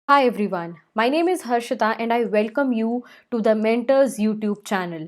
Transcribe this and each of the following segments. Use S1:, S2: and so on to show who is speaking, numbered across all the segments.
S1: Hi everyone, my name is Harshita and I welcome you to the Mentors YouTube channel.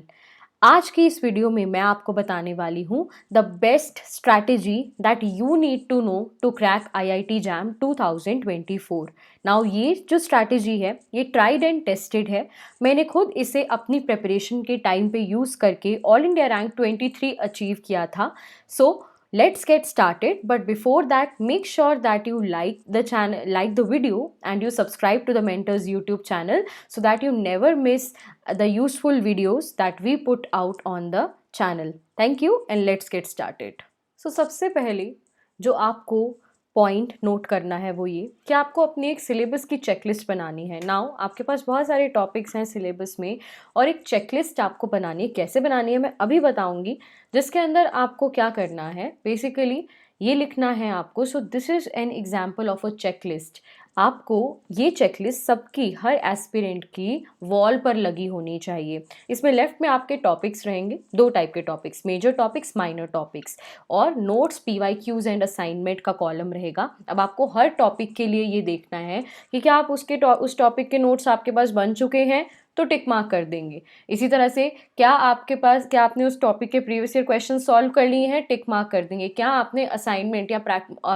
S1: आज की इस video में मैं आपको बताने वाली हूँ the best strategy that you need to know to crack IIT JAM 2024। Now ये जो स्ट्रैटेजी है ये ट्राइड एंड टेस्टेड है। मैंने खुद इसे अपनी प्रिपरेशन के टाइम पे यूज़ करके ऑल इंडिया रैंक 23 अचीव किया था। सो let's get started, but before that make sure that you like the channel, like the video, and you subscribe to the Mentors YouTube channel so that you never miss the useful videos that we put out on the channel. Thank you and let's get started. So सबसे पहले जो आपको point note करना है वो ये कि आपको अपनी एक सिलेबस की चेकलिस्ट बनानी है। नाउ आपके पास बहुत सारे टॉपिक्स हैं सिलेबस में और एक चेकलिस्ट आपको बनानी है। कैसे बनानी है मैं अभी बताऊंगी, जिसके अंदर आपको क्या करना है। बेसिकली ये लिखना है आपको। So this is an example of a checklist. आपको ये चेकलिस्ट सबकी, हर एस्पिरेंट की वॉल पर लगी होनी चाहिए। इसमें लेफ्ट में आपके टॉपिक्स रहेंगे, दो टाइप के topics, major topics, minor topics, और नोट्स, PYQs एंड असाइनमेंट का कॉलम रहेगा। अब आपको हर टॉपिक के लिए ये देखना है कि क्या आप उस टॉपिक के नोट्स आपके पास बन चुके हैं तो टिक मार्क कर देंगे। इसी तरह से क्या आपने उस टॉपिक के प्रीवियस ईयर क्वेश्चन सॉल्व कर लिए हैं, टिक मार्क कर देंगे। क्या आपने असाइनमेंट या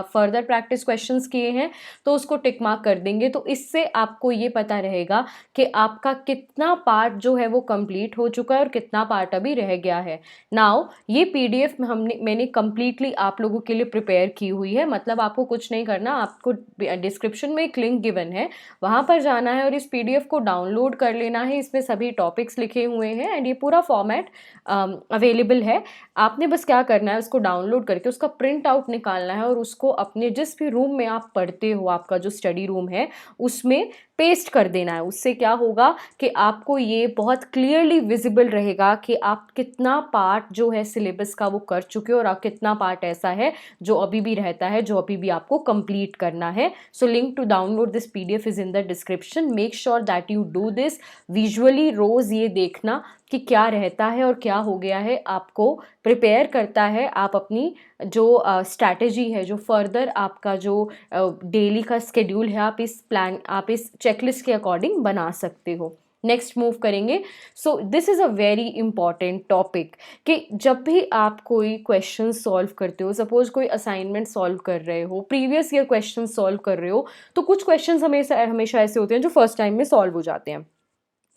S1: फर्दर प्रैक्टिस क्वेश्चंस किए हैं तो उसको टिक मार्क कर देंगे। तो इससे आपको ये पता रहेगा कि आपका कितना पार्ट जो है वो कंप्लीट हो चुका है और कितना पार्ट अभी रह गया है। नाउ ये PDF मैंने कंप्लीटली आप लोगों के लिए प्रिपेयर की हुई है। मतलब आपको कुछ नहीं करना, आपको डिस्क्रिप्शन में एक लिंक गिवन है, वहाँ पर जाना है और इस PDF को डाउनलोड कर लेना है। इसमें सभी टॉपिक्स लिखे हुए हैं एंड ये पूरा फॉर्मेट अवेलेबल है। आपने बस क्या करना है, उसको डाउनलोड करके उसका प्रिंट आउट निकालना है और उसको अपने जिस भी रूम में आप पढ़ते हो, आपका जो स्टडी रूम है, उसमें पेस्ट कर देना है। उससे क्या होगा कि आपको ये बहुत क्लियरली विजिबल रहेगा कि आप कितना पार्ट जो है सिलेबस का वो कर चुके हो और आप कितना पार्ट ऐसा है जो अभी भी रहता है, जो अभी भी आपको कंप्लीट करना है। So link to download this PDF is in the description. Make sure that you do this visually. रोज़ ये देखना कि क्या रहता है और क्या हो गया है, आपको प्रिपेयर करता है। आप अपनी जो स्ट्रैटेजी है, जो फर्दर आपका जो डेली का स्केड्यूल है, आप इस चेकलिस्ट के अकॉर्डिंग बना सकते हो। नेक्स्ट मूव करेंगे। So this is a very important topic कि जब भी आप कोई क्वेश्चन सॉल्व करते हो, सपोज कोई असाइनमेंट सॉल्व कर रहे हो, प्रीवियस ईयर क्वेश्चन सॉल्व कर रहे हो, तो कुछ क्वेश्चन हमेशा ऐसे होते हैं जो फर्स्ट टाइम में सॉल्व हो जाते हैं,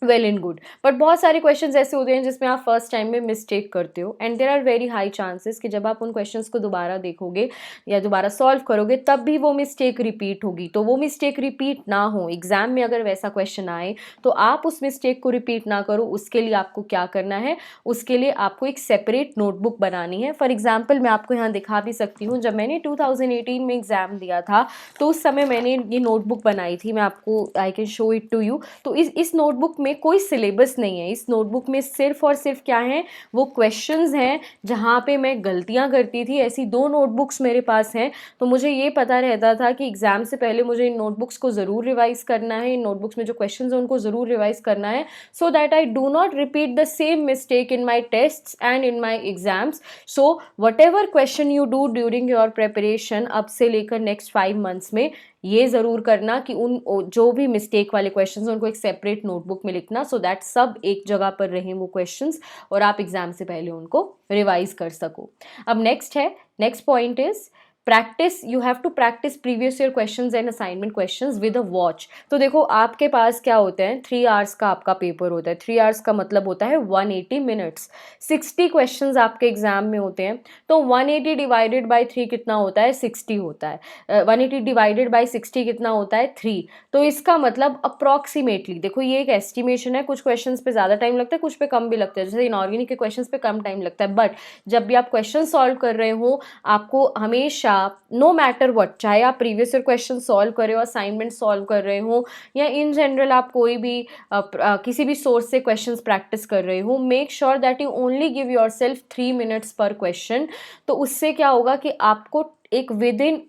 S1: वेल एंड गुड। बट बहुत सारे क्वेश्चंस ऐसे होते हैं जिसमें आप फर्स्ट टाइम में मिस्टेक करते हो and there are very high chances कि जब आप उन क्वेश्चंस को दोबारा देखोगे या दोबारा सॉल्व करोगे तब भी वो मिस्टेक रिपीट होगी। तो वो मिस्टेक रिपीट ना हो, एग्जाम में अगर वैसा क्वेश्चन आए तो आप उस मिस्टेक को रिपीट ना करो। उसके लिए आपको क्या करना है, उसके लिए आपको एक सेपरेट नोटबुक बनानी है। फॉर एग्जाम्पल मैं आपको यहाँ दिखा भी सकती हूँ, जब मैंने 2018 में एग्जाम दिया था तो उस समय मैंने ये नोटबुक बनाई थी। मैं आपको, I can show it to you. तो इस नोटबुक में कोई सिलेबस नहीं है। इस नोटबुक में सिर्फ और सिर्फ क्या है, वो क्वेश्चंस हैं जहाँ पे मैं गलतियाँ करती थी। ऐसी दो नोटबुक्स मेरे पास हैं। तो मुझे ये पता रहता था कि एग्जाम से पहले मुझे इन नोटबुक्स को ज़रूर रिवाइज करना है, इन नोटबुक्स में जो क्वेश्चंस हैं उनको ज़रूर रिवाइज करना है, so that I do not repeat the same mistake in my test and in my exams. So whatever question you do during your preparation, अब से लेकर नेक्स्ट 5 मंथ्स में ये ज़रूर करना कि उन जो भी मिस्टेक वाले क्वेश्चंस हैं उनको एक सेपरेट नोटबुक में लिखना, सो दैट सब एक जगह पर रहें वो क्वेश्चंस और आप एग्जाम से पहले उनको रिवाइज कर सको। अब next point is practice. You have to practice previous year questions and assignment questions with a watch. तो देखो आपके पास क्या होते हैं, 3 आवर्स का आपका पेपर होता है। 3 आवर्स का मतलब होता है 180 मिनट्स। 60 क्वेश्चंस आपके एग्जाम में होते हैं, तो 180 डिवाइडेड बाई 3 कितना होता है, 60 होता है। 180 डिवाइडेड बाई 60 कितना होता है, 3। तो इसका मतलब अप्रॉक्सीमेटली, देखो ये एक एस्टिमेशन है, कुछ क्वेश्चंस पे ज़्यादा टाइम लगता है, कुछ पे कम भी लगता है। जैसे इनऑर्गेनिक के क्वेश्चंस पे कम टाइम लगता है, बट जब भी आप क्वेश्चन सॉल्व कर रहे हो आपको हमेशा, नो मैटर व्हाट, चाहे आप प्रीवियस ईयर क्वेश्चन सॉल्व कर रहे हो, असाइनमेंट सॉल्व कर रहे हो, या इन जनरल आप कोई भी किसी भी सोर्स से क्वेश्चंस प्रैक्टिस कर रहे हो, make sure that you only give yourself 3 minutes पर क्वेश्चन। तो उससे क्या होगा कि आपको एक with in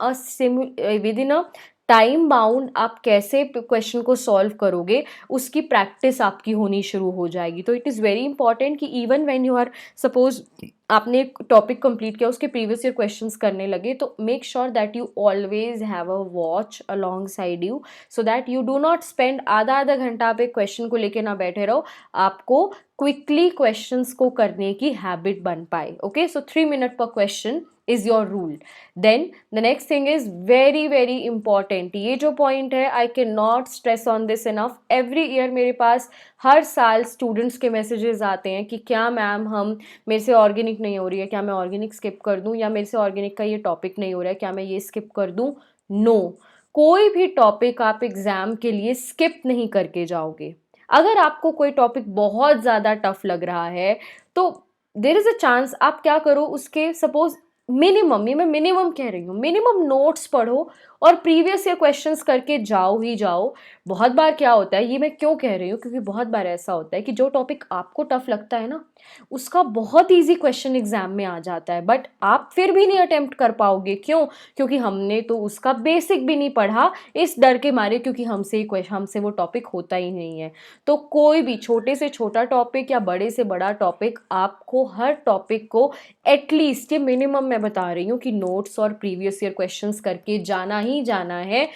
S1: a time bound आप कैसे क्वेश्चन को सॉल्व करोगे उसकी प्रैक्टिस आपकी होनी शुरू हो जाएगी। तो इट इज़ वेरी इंपॉर्टेंट कि even when you are suppose आपने एक टॉपिक कंप्लीट किया, उसके प्रीवियस ईयर क्वेश्चंस करने लगे, तो make sure that you always have a watch along side you, so that you do not spend आधा आधा घंटा आप एक क्वेश्चन को लेके ना बैठे रहो, आपको क्विकली क्वेश्चंस को करने की हैबिट बन पाए। ओके, सो 3 मिनट पर question is your rule. Then the next thing is very very important, ये जो पॉइंट है I can not stress on this enough. Every year मेरे पास हर साल स्टूडेंट्स के मैसेजेस आते हैं कि क्या मैम हम मेरे से ऑर्गेनिक नहीं हो रही है, क्या मैं ऑर्गेनिक स्किप कर दूं, या मेरे से ऑर्गेनिक का ये टॉपिक नहीं हो रहा है, क्या मैं ये स्किप कर दूं। नो, कोई भी टॉपिक आप एग्जाम के लिए स्किप नहीं करके जाओगे। अगर आपको कोई टॉपिक बहुत ज़्यादा टफ लग रहा है तो देर इज़ अ चांस आप क्या करो, उसके सपोज मिनिमम, ये मैं मिनिमम कह रही हूँ, मिनिमम नोट्स पढ़ो और प्रीवियस ईयर क्वेश्चंस करके जाओ ही जाओ। बहुत बार क्या होता है, ये मैं क्यों कह रही हूँ, क्योंकि बहुत बार ऐसा होता है कि जो टॉपिक आपको टफ लगता है ना, उसका बहुत इजी क्वेश्चन एग्जाम में आ जाता है, बट आप फिर भी नहीं अटेम्प्ट कर पाओगे। क्यों? क्योंकि हमने तो उसका बेसिक भी नहीं पढ़ा, इस डर के मारे, क्योंकि हमसे वो टॉपिक होता ही नहीं है। तो कोई भी छोटे से छोटा टॉपिक या बड़े से बड़ा टॉपिक, आपको हर टॉपिक को एटलीस्ट, ये मिनिमम मैं बता रही हूँ कि नोट्स और प्रीवियस ईयर क्वेश्चंस करके जाना ही जाना है।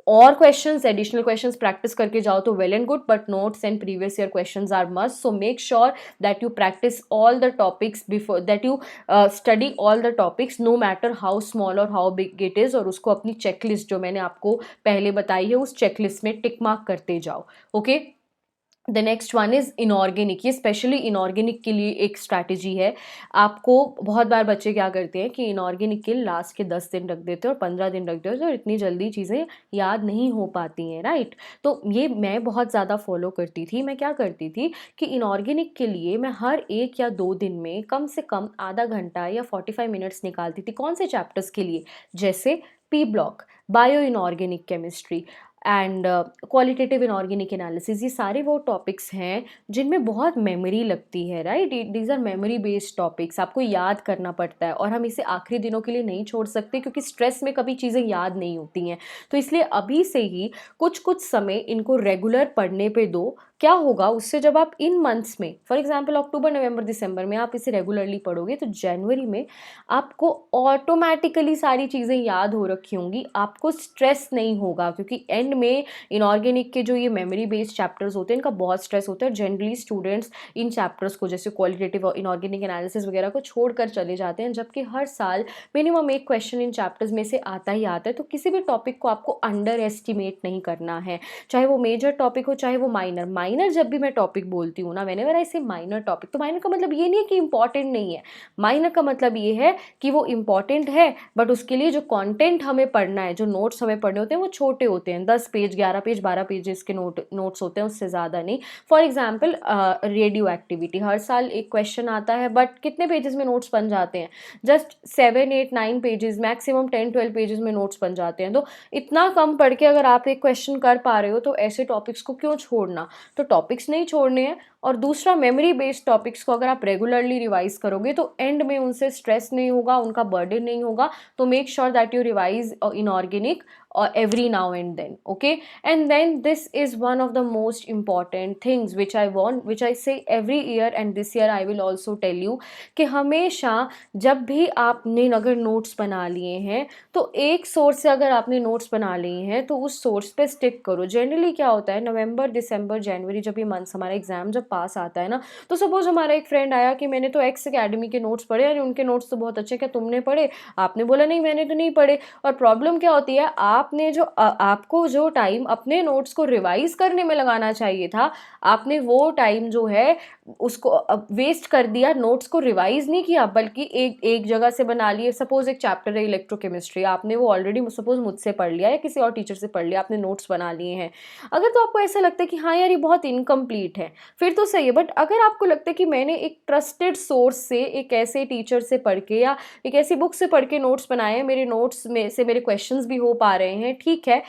S1: और क्वेश्चंस, एडिशनल क्वेश्चंस प्रैक्टिस करके जाओ तो well and good, but notes and previous year questions are must. So make sure that you practice all the topics before that you study all the topics, no matter how small और how big it is, और उसको अपनी checklist जो मैंने आपको पहले बताई है उस चेकलिस्ट में टिक मार्क करते जाओ। Okay, the next one is inorganic. ये स्पेशली इनऑर्गेनिक के लिए एक स्ट्रैटेजी है। आपको बहुत बार बच्चे क्या करते हैं कि इनऑर्गेनिक के लास्ट के 10 दिन रख देते हैं और 15 दिन रख देते हैं और इतनी जल्दी चीज़ें याद नहीं हो पाती हैं, राइट। तो ये मैं बहुत ज़्यादा फॉलो करती थी। मैं क्या करती थी कि इनऑर्गेनिक के लिए मैं हर 1 या 2 दिन में कम से कम आधा घंटा या 45 मिनट्स निकालती थी। कौन से चैप्टर्स के लिए? जैसे P block, bio inorganic chemistry and qualitative inorganic analysis, ये सारे वो टॉपिक्स हैं जिनमें बहुत मेमोरी लगती है, right. These are memory based topics, आपको याद करना पड़ता है और हम इसे आखिरी दिनों के लिए नहीं छोड़ सकते, क्योंकि स्ट्रेस में कभी चीज़ें याद नहीं होती हैं। तो इसलिए अभी से ही कुछ कुछ समय इनको रेगुलर पढ़ने पे दो। क्या होगा उससे, जब आप इन मंथ्स में, फॉर एग्जाम्पल अक्टूबर नवंबर दिसंबर में आप इसे रेगुलरली पढ़ोगे, तो जनवरी में आपको ऑटोमेटिकली सारी चीज़ें याद हो रखी होंगी, आपको स्ट्रेस नहीं होगा। क्योंकि एंड में इनऑर्गेनिक के जो ये मेमोरी बेस्ड चैप्टर्स होते हैं, इनका बहुत स्ट्रेस होता है। जनरली स्टूडेंट्स इन चैप्टर्स को, जैसे क्वालिटेटिव और इनऑर्गेनिक एनालिसिस वगैरह को छोड़कर चले जाते हैं, जबकि हर साल मिनिमम एक क्वेश्चन इन चैप्टर्स में से आता ही आता है। तो किसी भी टॉपिक को आपको अंडर एस्टिमेट नहीं करना है, चाहे वो मेजर टॉपिक हो चाहे वो माइनर। जब भी मैं टॉपिक बोलती हूँ ना, व्हेनेवर आई से माइनर टॉपिक, तो माइनर का मतलब ये नहीं है कि इंपॉर्टेंट नहीं है। माइनर का मतलब ये है कि वो इंपॉर्टेंट है, बट उसके लिए जो कंटेंट हमें पढ़ना है, जो नोट्स हमें पढ़ने होते हैं, वो छोटे होते हैं। 10 पेज, 11 पेज, 12 पेजेस के नोट्स होते हैं, उससे ज़्यादा नहीं। फॉर एग्जाम्पल रेडियो एक्टिविटी, हर साल एक क्वेश्चन आता है, बट कितने पेजेस में नोट्स बन जाते हैं? जस्ट 7, 8, 9 पेजेस, मैक्सिमम 10, 12 पेजेस में नोट्स बन जाते हैं। तो इतना कम पढ़ के अगर आप एक क्वेश्चन कर पा रहे हो, तो ऐसे टॉपिक्स को क्यों छोड़ना। तो टॉपिक्स नहीं छोड़ने हैं। और दूसरा, मेमोरी बेस्ड टॉपिक्स को अगर आप रेगुलरली रिवाइज करोगे तो एंड में उनसे स्ट्रेस नहीं होगा, उनका बर्डन नहीं होगा। तो make sure that you revise inorganic every now and then, okay? And then this is one of the most important things which I say every year, and this year I will also tell you, कि हमेशा जब भी आपने अगर notes बना लिए हैं, तो एक सोर्स से अगर आपने नोट्स बना लिए हैं तो उस सोर्स पे स्टिक करो। जनरली क्या होता है, नवंबर दिसंबर जनवरी जब ये मंथ्स, हमारा एग्जाम जब पास आता है ना, तो सपोज हमारा एक फ्रेंड आया कि मैंने तो एक्स अकेडमी के नोट्स पढ़े, अरे उनके नोट्स तो बहुत अच्छे, क्या तुमने पढ़े? आपने बोला नहीं, मैंने तो नहीं पढ़े। और प्रॉब्लम क्या होती है, आपने जो आपको जो टाइम अपने नोट्स को रिवाइज करने में लगाना चाहिए था, आपने वो टाइम जो है उसको वेस्ट कर दिया, नोट्स को रिवाइज नहीं किया, बल्कि एक जगह से बना लिए। सपोज एक चैप्टर है इलेक्ट्रोकेमिस्ट्री, आपने वो ऑलरेडी सपोज मुझसे पढ़ लिया या किसी और टीचर से पढ़ लिया, आपने नोट्स बना लिए हैं। अगर तो आपको ऐसा लगता है कि हाँ यार ये बहुत इनकम्प्लीट है, फिर तो सही है। बट अगर आपको लगता है कि मैंने एक ट्रस्टेड सोर्स से, एक ऐसे टीचर से पढ़ के या एक ऐसी बुक से पढ़ के नोट्स बनाए हैं, मेरे नोट्स में से मेरे क्वेश्चंस भी हो पा रहे हैं, ठीक है,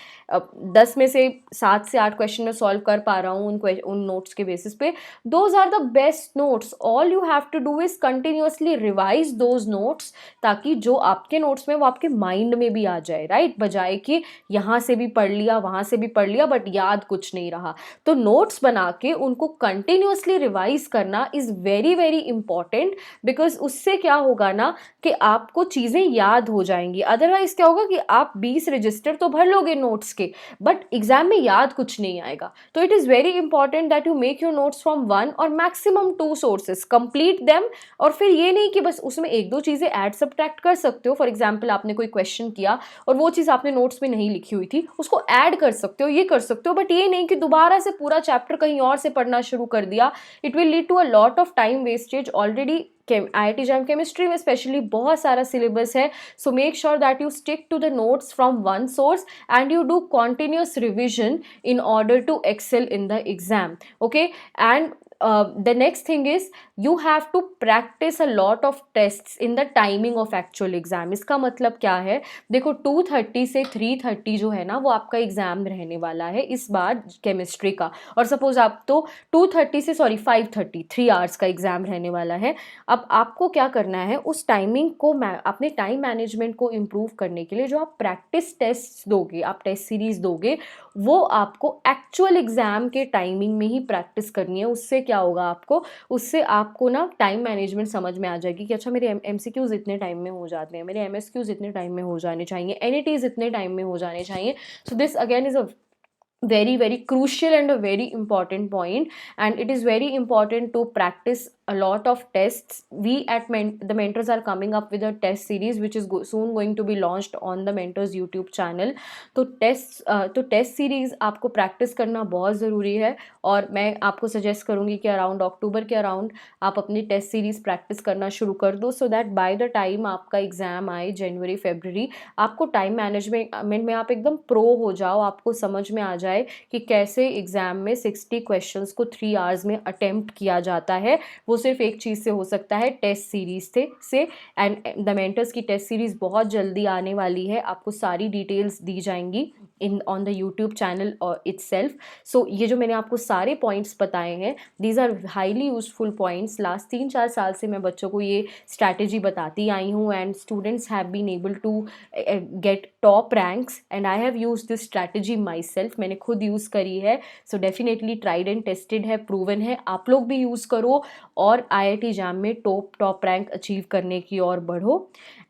S1: 10 में से 7 से 8 क्वेश्चन मैं सॉल्व कर पा रहा हूँ उन नोट्स के बेसिस पे, those are the best notes, all you have to do is continuously revise those notes, ताकि जो आपके नोट्स में वो आपके माइंड में भी आ जाए, राइट, बजाय कि यहाँ से भी पढ़ लिया वहाँ से भी पढ़ लिया बट याद कुछ नहीं रहा। तो नोट्स बना के उनको कंटिन्यूअसली रिवाइज करना is very very important, because उससे क्या होगा ना कि आपको चीज़ें याद हो जाएंगी। अदरवाइज क्या होगा कि आप 20 रजिस्टर तो भर लोगे नोट्स के, बट एग्जाम में याद कुछ नहीं आएगा। तो it is very important that you make your notes from 1 और मैक्सिमम 2 सोर्सेज, कंप्लीट देम। और फिर ये नहीं कि बस उसमें एक दो चीज़ें ऐड सब्ट्रैक्ट कर सकते हो। फॉर एग्जाम्पल आपने कोई क्वेश्चन किया और वो चीज़ आपने नोट्स में नहीं लिखी हुई थी, उसको ऐड कर सकते हो, ये कर सकते हो, बट ये नहीं कि दोबारा से पूरा चैप्टर कहीं और से पढ़ना शुरू कर दिया। It will lead to a lot of time wastage. Already IIT JAM chemistry में स्पेशली बहुत सारा सिलेबस है, so make sure that you stick to the notes from one source and you do continuous revision in order to excel in the exam. Okay, and the next thing is you have to practice a lot of tests in the timing of actual exam. इसका मतलब क्या है, देखो 2:30 से 3:30 जो है ना वो आपका एग्जाम रहने वाला है इस बार केमिस्ट्री का, और सपोज आप तो 2:30 से 5:30 3 आवर्स का एग्जाम रहने वाला है। अब आपको क्या करना है, उस टाइमिंग को अपने टाइम मैनेजमेंट को इम्प्रूव करने के लिए जो आप प्रैक्टिस टेस्ट दोगे, आप टेस्ट सीरीज दोगे, वो आपको एक्चुअल एग्जाम के टाइमिंग में ही प्रैक्टिस करनी है। उससे क्या होगा, उससे आपको ना टाइम मैनेजमेंट समझ में आ जाएगी कि अच्छा मेरे MCQs इतने टाइम में हो जाते हैं, मेरे MSQs इतने टाइम में हो जाने चाहिए, NETs इतने टाइम में हो जाने चाहिए। So this again is a very very crucial and a very important point, and it is very important to practice a lot of tests. We at the mentors are coming up with a test series which is soon going to be launched on the mentors YouTube channel. तो test series आपको practice करना बहुत ज़रूरी है, और मैं आपको suggest करूँगी कि अराउंड अक्टूबर के अराउंड आप अपनी टेस्ट सीरीज प्रैक्टिस करना शुरू कर दो, so that by the time आपका एग्ज़ाम आए जनवरी फरवरी, आपको टाइम मैनेजमेंट में आप एकदम प्रो हो जाओ, आपको समझ में आ जाए कि कैसे एग्जाम में 60 क्वेश्चंस को 3 आवर्स में अटेम्प्ट किया जाता है। वो सिर्फ एक चीज़ से हो सकता है, टेस्ट सीरीज से। एंड द मेंटर्स की टेस्ट सीरीज बहुत जल्दी आने वाली है, आपको सारी डिटेल्स दी जाएंगी on the YouTube channel itself. So ये जो मैंने आपको सारे पॉइंट्स बताए हैं, these are highly useful points. Last 3-4 साल से मैं बच्चों को ये स्ट्रैटेजी बताती आई हूँ, and students have been able to get top ranks, and I have use this strategy myself, मैंने खुद यूज़ करी है। So definitely tried and tested है, प्रूवन है, आप लोग भी यूज़ करो और IIT JAM में टॉप रैंक अचीव करने की ओर बढ़ो।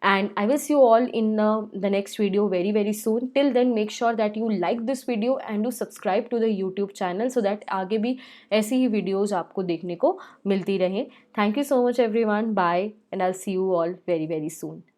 S1: And I will see you all in the next video very very soon. Till then, make sure that you like this video and do subscribe to the YouTube channel so that आगे भी ऐसी ही videos आपको देखने को मिलती रहें. Thank you so much everyone. Bye, and I'll see you all very very soon.